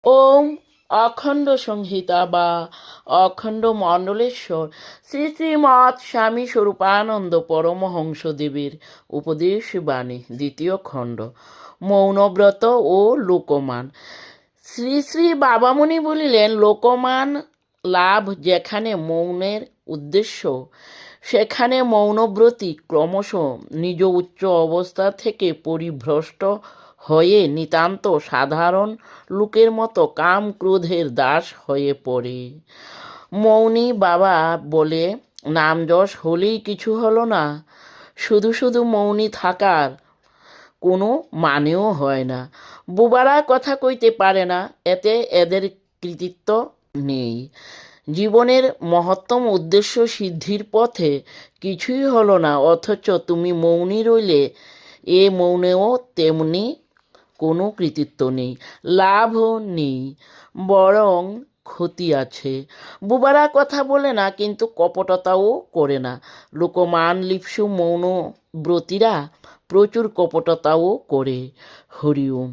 ওম অখণ্ড সংহিতা বা অখণ্ড মণ্ডলেশ্বর শ্রী শ্রীমৎ স্বামী স্বরূপানন্দ পরমহংসদেবের উপদেশ বাণী দ্বিতীয় খণ্ড মৌনব্রত ও লোকমান। শ্রী শ্রী বাবামণি বলিলেন, লোকমান লাভ যেখানে মৌনের উদ্দেশ্য, সেখানে মৌনব্রতী ক্রমশ নিজ উচ্চ অবস্থা থেকে পরিভ্রষ্ট হয়ে নিতান্ত সাধারণ লোকের মতো কাম ক্রোধের দাস হয়ে পড়ে। মৌনী বাবা বলে, নাম যশ হলেই কিছু হলো না, শুধু শুধু মৌনী থাকার কোনো মানেও হয় না। বুবারা কথা কইতে পারে না, এতে এদের কৃতিত্ব নেই। জীবনের মহত্তম উদ্দেশ্য সিদ্ধির পথে কিছুই হলো না, অথচ তুমি মৌনী রইলে। এ মৌনেও তেমনি কোনো কৃতিত্ব নেই, লাভও নেই, বরং ক্ষতি আছে। বুবারা কথা বলে না, কিন্তু কপটতাও করে না। লোকমান লিপ্সু মৌনব্রতীরা প্রচুর কপটতাও করে। হরি ওম।